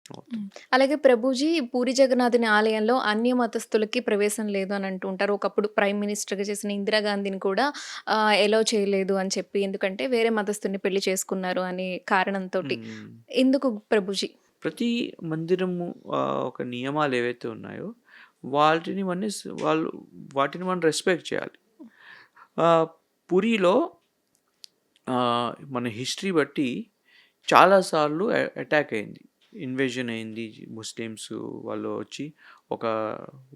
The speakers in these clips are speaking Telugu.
హ్మ్. అవుతుంది. అలాగే ప్రభుజీ పూరి జగన్నాథుని ఆలయంలో అన్య మతస్థులకి ప్రవేశం లేదు అని అంటూ ఉంటారు. ఒకప్పుడు ప్రైమ్ మినిస్టర్‌గా చేసిన ఇందిరాగాంధీని కూడా ఎలౌ చేయలేదు అని చెప్పి. ఎందుకంటే వేరే మతస్థుడిని పెళ్లి చేసుకున్నారు అనే కారణంతోటి. హ్మ్. ఎందుకు ప్రభుజీ? ప్రతి మందిరము ఒక నియమాలేవైతే ఉన్నాయో వాటిని వాళ్ళు వాటిని మనం రెస్పెక్ట్ చేయాలి. పురిలో మన హిస్టరీ బట్టి చాలా సార్లు అటాక్ అయింది. ఇన్వేజన్ అయింది. ముస్లిమ్స్ వాళ్ళు వచ్చి ఒక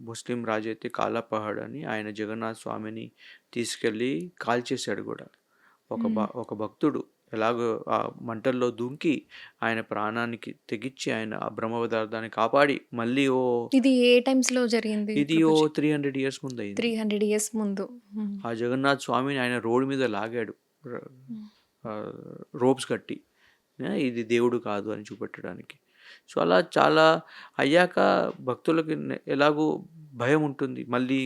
ముస్లిం రాజైతే కాలాపహాడ్ అని ఆయన జగన్నాథ స్వామిని తీసుకెళ్ళి కాల్చేశాడు కూడా. హ్మ్. ఒక భక్తుడు ఎలాగో ఆ మంటల్లో దూకి ఆయన ప్రాణానికి తెగించి ఆయన ఆ బ్రహ్మ పదార్థాన్ని కాపాడి మళ్ళీ ఇది ఏ టైమ్స్‌లో జరిగింది ఇది ప్రభుజీ? 300 ఇయర్స్ ముందు అయింది. 300 ఇయర్స్ ముందు. హ్మ్. ఆ జగన్నాథ స్వామిని ఆయన రోడ్డు మీద లాగాడు. ర హ్మ్. రోప్స్ కట్టి. ఇది దేవుడు కాదు అని చూపెట్టడానికి. సో, అలా చాలా అయ్యాక భక్తులకి ఎలాగో భయం ఉంటుంది. మళ్ళీ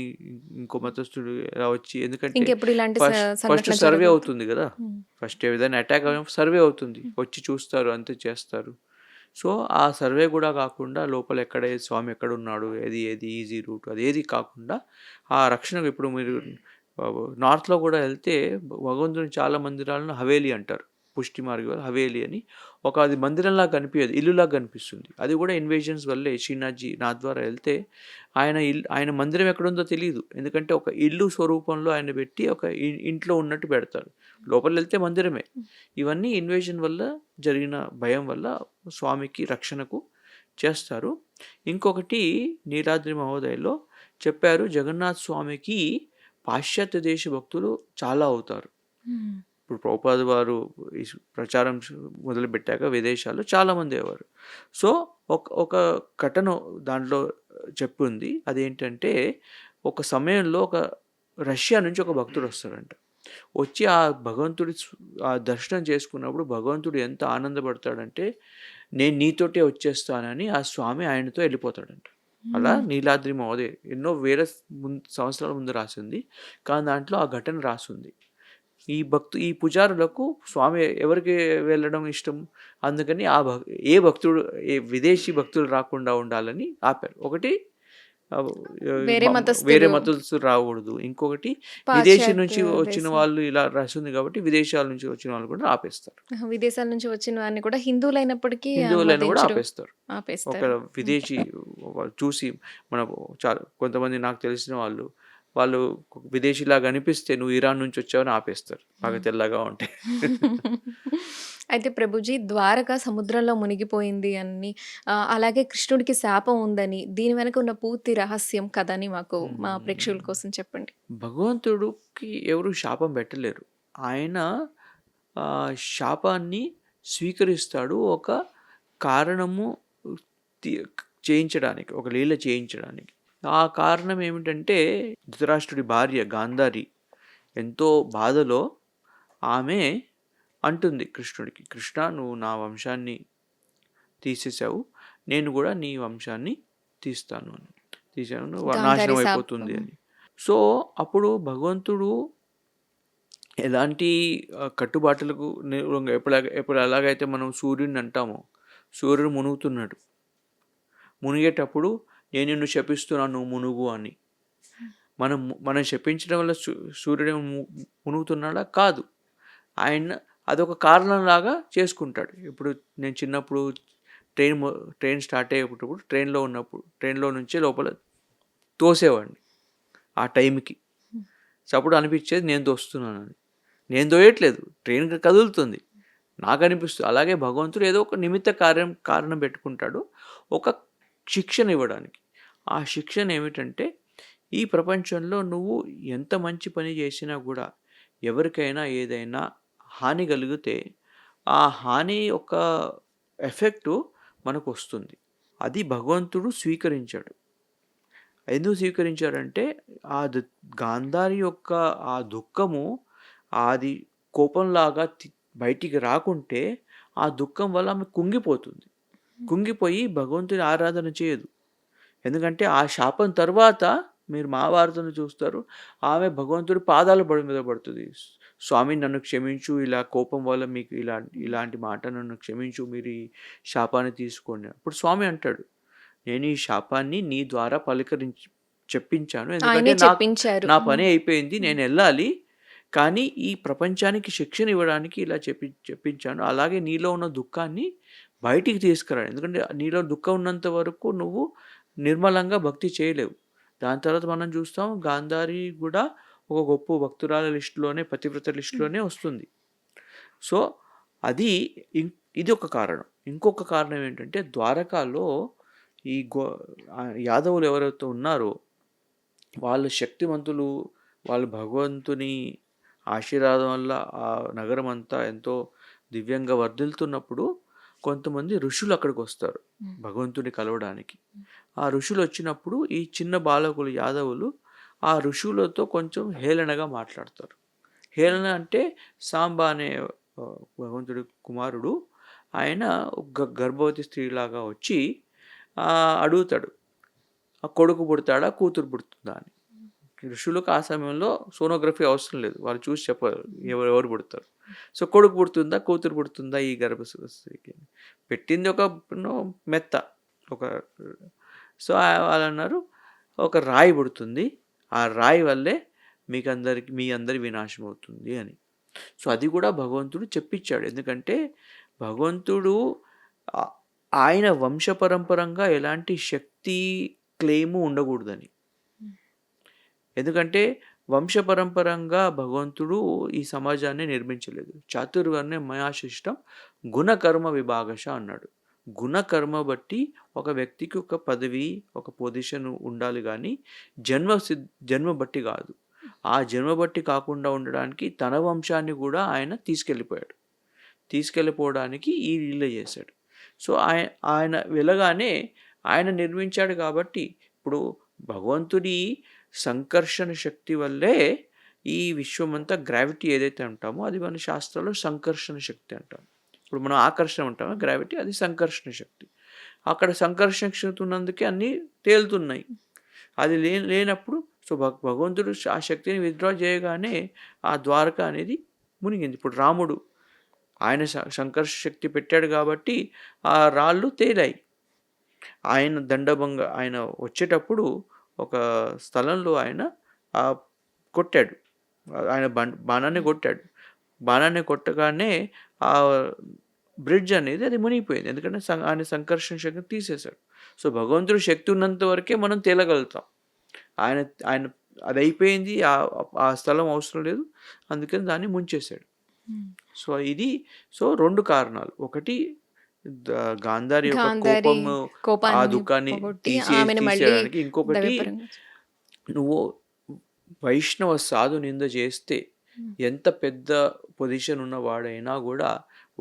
ఇంకో మతస్థుడు ఎలా వచ్చి ఎందుకంటే ఇంకెప్పుడు ఇలాంటి ఫస్ట్ సంఘటన సర్వే జరగొద్దు. అవుతుంది గదా! హ్మ్. ఫస్ట్ ఏదైనా అటాక్ అయినప్పుడు సర్వే అవుతుంది. హ్మ్. వచ్చి చూస్తారు అంతే చేస్తారు. సో, ఆ సర్వే గూడా కాకుండా లోపల స్వామి ఎక్కడున్నాడు? ఏది ఈజీ రూట్ అదేది కాకుండా ఆ రక్షణకు ఇప్పుడు మీరు నార్త్‌లో గూడా ఎళ్తే భగవంతుని చాలా మందిరాలను హవేలి అంటారు. పుష్టి మార్గం హవేలి అని. అది మందిరంలాగా కనిపియదు. ఇల్లులాగా కనిపిస్తుంది. అది గూడా ఇన్వేషన్స్ వల్లే శ్రీనాథ్‌జీ నాథ్ ద్వారా ఎళ్తే ఆయన మందిరం ఎక్కడుందో తెలీదు. ఎందుకంటే ఒక ఇల్లు స్వరూపంలో ఆయన పెట్టి ఒక ఇంట్లో ఉన్నట్టు పెడతారు. లోపలెళ్తే మందిరమే. ఇవన్నీ ఇన్వేషన్ వల్ల జరిగిన భయం వల్ల స్వామికి రక్షణకు చేస్తారు. ఇంకొకటి నీలాద్రి మహోదయలో చెప్పారు జగన్నాథ్ స్వామికి పాశ్చాత్య దేశ భక్తులు చాలా అవుతారు. హ్మ్. ఇప్పుడు ప్రభుపాద వారు ఈ ప్రచారం మొదలుపెట్టాక విదేశాల్లో చాలామంది అయ్యేవారు. సో, ఒక ఘటన దాంట్లో చెప్పుంది. అదేంటంటే ఒక సమయంలో రష్యా నుంచి ఒక భక్తుడు వస్తాడంట. వచ్చి ఆ భగవంతుడి ఆ దర్శనం చేసుకున్నప్పుడు భగవంతుడు ఎంత ఆనందపడతాడంటే, నేను నీతోటే వచ్చేస్తానని ఆ స్వామి ఆయనతో వెళ్ళిపోతాడంట. అలా హ్మ్. నీలాద్రి మహోదయ్ ఎన్నో వేల సంవత్సరాల ముందు రాసింది. కానీ దాంట్లో ఆ ఘటన రాసుంది. ఈ పుజారులకు స్వామి ఎవరికి వెళ్ళడం ఇష్టం. అందుకని ఏ భక్తుడు విదేశీ భక్తులు రాకుండా ఉండాలని ఆపారు. ఒకటి ఆహ్, వేరే వేరే మతస్థులు, మతస్థులు రాకూడదు. ఇంకొకటి విదేశీ పాశ్చాత్య నుంచి వచ్చిన దేశం. వాళ్ళు ఇలా రాసుంది కాబట్టి విదేశాల నుంచి వచ్చిన వాళ్ళు కూడా ఆపేస్తారు. ఆహా! విదేశాల నుంచి వచ్చిన వారిని కూడా హిందువులైనప్పటికీ హిందువులైనా కూడా అనుమతించరు. ఆపేస్తారు. ఒక ఆపేస్తారు. హ్మ్. విదేశీ వాళ్ళు చూసి మన చాలా కొంతమంది నాకు తెలిసిన వాళ్ళు విదేశీలాగా అనిపిస్తే నువ్వు ఇరాన్ నుంచి వచ్చావని ఆపేస్తారు. బాగా హ్మ్. తెల్లగా ఉంటే. అయితే ప్రభుజీ ద్వారక సముద్రంలో మునిగిపోయింది అని అలాగే కృష్ణుడికి శాపం ఉందని, దీని వెనక ఉన్న పూర్తి రహస్యం కథని మాకు మా ప్రేక్షకుల హ్మ్. కోసం చెప్పండి. భగవంతుడికి ఎవరు శాపం పెట్టలేరు. ఆయన శాపాన్ని స్వీకరిస్తాడు. ఒక కారణము తి చేయించడానికి. ఒక లీల చేయించడానికి. ఆ కారణం ఏమిటంటే ధృతరాష్ట్రుడి భార్య గాంధారి ఎంతో బాధలో ఆమె అంటుంది కృష్ణుడికి, "కృష్ణ నువ్వు నా వంశాన్ని తీసేసావు. నేను కూడా నీ వంశాన్ని తీస్తాను" అని. తీసాను నాశనం గాంధారి అయిపోతుంది శాపం. అని. సో, అప్పుడు భగవంతుడు ఎలాంటి కట్టుబాట్లకు ఇప్పుడు ఎలాగైతే మనం సూర్యుడిని అంటామో, సూర్యుడు మునుగుతున్నాడు. మునిగేటప్పుడు నేను నిన్ను శపిస్తున్నాను నువ్వు మునుగు అని. మనం శపించడం వల్ల సూర్యుడు మునుగుతున్నాడా? కాదు. ఆయన అదొక కారణంలాగా చేసుకుంటాడు. ఇప్పుడు నేను చిన్నప్పుడు ట్రైన్ స్టార్ట్ అయ్యేటప్పుడు ట్రైన్‌లో నుంచే లోపల తోసేవాడిని ఆ టైంకి. సో, అప్పుడు అనిపించేది నేను తోస్తున్నానని. నేను తోయట్లేదు. ట్రైన్ కదులుతుంది. నాకనిపిస్తుంది. అలాగే భగవంతుడు ఏదో ఒక కారణం పెట్టుకుంటాడు. ఒక శిక్షణ ఇవ్వడానికి. ఆ శిక్షణ ఏమిటంటే, ఈ ప్రపంచంలో నువ్వు ఎంత మంచి పని చేసినా గూడా, ఎవరికైనా ఏదైనా హాని కలిగితే, ఆ హాని యొక్క ఎఫెక్టు మనకొస్తుంది. అది భగవంతుడు స్వీకరించాడు. ఎందుకు స్వీకరించాడంటే, ఆ ద గాంధారి యొక్క ఆ దుఃఖము అది కోపంలాగా బయటికి రాకుంటే, ఆ దుఃఖం వల్ల ఆమె కుంగిపోతుంది. కుంగిపోయి భగవంతుని ఆరాధన చేయదు. ఎందుకంటే, ఆ శాపం తర్వాత మీరు మహాభారతంలో చూస్తారు. ఆమె భగవంతుడి పాదాల మీద పడుతుంది. స్వామి నన్ను క్షమించు, ఇలా కోపం వల్ల మీకు ఇలాంటి మాట నన్ను క్షమించు, మీరు ఈ శాపాన్ని తీసుకోండి. అప్పుడు స్వామి అంటాడు, నేను ఈ శాపాన్ని నీ ద్వారా చెప్పించాను, ఎందుకంటే ఆయనే చెప్పించారు. నా పని అయిపోయింది, నేను వెళ్ళాలి, కానీ ఈ ప్రపంచానికి శిక్షణ ఇవ్వడానికి ఇలా చెప్పించాను. అలాగే నీలో ఉన్న దుఃఖాన్ని బయటికి తీసుకురాడు, ఎందుకంటే నీలో దుఃఖం ఉన్నంత వరకు నువ్వు నిర్మలంగా భక్తి చేయలేవు. దాని తర్వాత మనం చూస్తాం గాంధారి కూడా ఒక గొప్ప భక్తురాల లిస్టులోనే, పతివ్రత లిస్టులోనే వస్తుంది. సో అది ఇది ఒక కారణం. ఇంకొక కారణం ఏంటంటే ద్వారకాలో ఈ యాదవులు ఎవరైతే ఉన్నారో వాళ్ళు శక్తివంతులు, వాళ్ళు భగవంతుని ఆశీర్వాదం వల్ల ఆ నగరం అంతా ఎంతో దివ్యంగా వర్ధిల్తున్నప్పుడు కొంతమంది ఋషులు అక్కడికి వస్తారు భగవంతుని కలవడానికి. ఆ ఋషులు వచ్చినప్పుడు ఈ చిన్న బాలకులు యాదవులు ఆ ఋషులతో కొంచెం హేళనగా మాట్లాడతారు. హేళన అంటే సాంబ అనే భగవంతుడి కుమారుడు, ఆయన గర్భవతి స్త్రీలాగా వచ్చి అడుగుతాడు, ఆ కొడుకు పుడతాడా కూతురు పుడుతుందా అని. ఋషులకు ఆ సమయంలో సోనోగ్రఫీ అవసరం లేదు, వాళ్ళు చూసి చెప్పారు ఎవరు పుడతారు. సో కొడుకు పుడుతుందా కూతురు పుడుతుందా ఈ గర్భస్త్రీకి, పెట్టింది ఒక మెత్త ఒక. సో వాళ్ళు అన్నారు ఒక రాయి పుడుతుంది, ఆ రాయి వల్లే మీ అందరి వినాశం అవుతుంది అని. సో అది కూడా భగవంతుడు చెప్పించాడు, ఎందుకంటే భగవంతుడు ఆయన వంశపరంపరంగా ఎలాంటి శక్తి క్లెయిము ఉండకూడదని. ఎందుకంటే వంశపరంపరంగా భగవంతుడు ఈ సమాజాన్ని నిర్మించలేదు. చాతుర్వర్ణ్య మయాశిష్టం గుణకర్మ విభాగశ అన్నాడు. గుణకర్మ బట్టి ఒక వ్యక్తికి ఒక పదవి, ఒక పొజిషన్ ఉండాలి, కానీ జన్మ బట్టి కాదు. ఆ జన్మ బట్టి కాకుండా ఉండడానికి తన వంశాన్ని కూడా ఆయన తీసుకెళ్ళిపోవడానికి ఈ లీల చేశాడు. సో ఆయన వెళ్ళగానే ఆయన నిర్మించాడు కాబట్టి ఇప్పుడు భగవంతుడి సంకర్షణ శక్తి వల్లే ఈ విశ్వమంతా గ్రావిటీ ఏదైతే అంటామో అది మన శాస్త్రాల్లో సంకర్షణ శక్తి అంటాం. ఇప్పుడు మనం ఆకర్షణ ఉంటామో గ్రావిటీ, అది సంకర్షణ శక్తి. అక్కడ సంకర్షణ శక్తి ఉన్నందుకే అన్నీ తేలుతున్నాయి. అది లేనప్పుడు సో భగవంతుడు ఆ శక్తిని విత్డ్రా చేయగానే ఆ ద్వారక అనేది మునిగింది. ఇప్పుడు రాముడు ఆయన సంకర్షణ శక్తి పెట్టాడు కాబట్టి ఆ రాళ్ళు తేలాయి. ఆయన దండభంగ ఆయన వచ్చేటప్పుడు ఒక స్థలంలో ఆయన కొట్టాడు, ఆయన బాణాన్ని కొట్టాడు. బాణాన్ని కొట్టగానే ఆ బ్రిడ్జ్ అనేది అది మునిగిపోయింది, ఎందుకంటే ఆయన సంకర్షణ శక్తిని తీసేశాడు. సో భగవంతుడు శక్తి ఉన్నంత వరకే మనం తేలగలుగుతాం. ఆయన అది అయిపోయింది, ఆ స్థలం అవసరం లేదు, అందుకని దాన్ని ముంచేశాడు. సో రెండు కారణాలు, ఒకటి గాంధారి యొక్క కోపం ఆ దుఃఖాన్ని తీసేయడానికి, ఇంకొకటి నువ్వు వైష్ణవ సాధు నింద చేస్తే ఎంత పెద్ద పొజిషన్ ఉన్న వాడైనా కూడా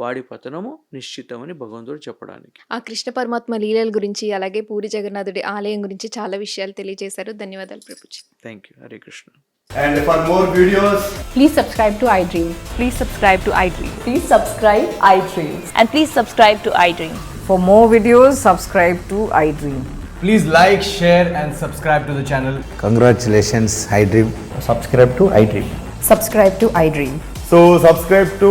వాడి పతనము నిశ్చితమని భగవంతుడు చెప్పడానికి. ఆ కృష్ణ పరమాత్మ లీలల గురించి, అలాగే పూరి జగన్నాథుడి ఆలయం గురించి చాలా విషయాలు తెలియజేశారు. ధన్యవాదాలు Prabhuji. Thank you. Hare Krishna. And for more videos, please subscribe to iDream. Please subscribe to iDream. Please subscribe iDream. And please subscribe to iDream. For more videos, subscribe to iDream. please like, share and subscribe to the channel. Congratulations, iDream. Subscribe to iDream. Subscribe to iDream. So subscribe to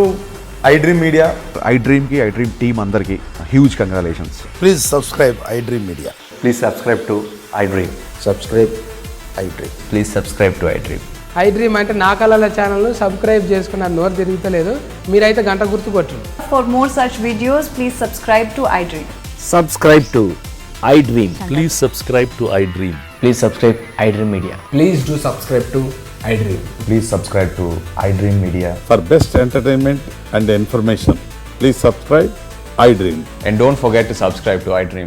iDream Media. iDream ki iDream team andarki huge congratulations. Please subscribe iDream Media. Please subscribe to iDream. Subscribe iDream. Please subscribe to iDream. iDream అంటే నా కళల ఛానల్ను సబ్స్క్రైబ్ చేసుకున్న నోరు తిరుగుతలేదు, మీరైతే గంట గుర్తు కొట్టండి. For more such videos, please subscribe to iDream. Subscribe to iDream. Please subscribe to iDream. Please subscribe iDream Media. Please do subscribe to iDream. Please subscribe to iDream Media. For best entertainment and information, please subscribe iDream. And don't forget to subscribe to iDream.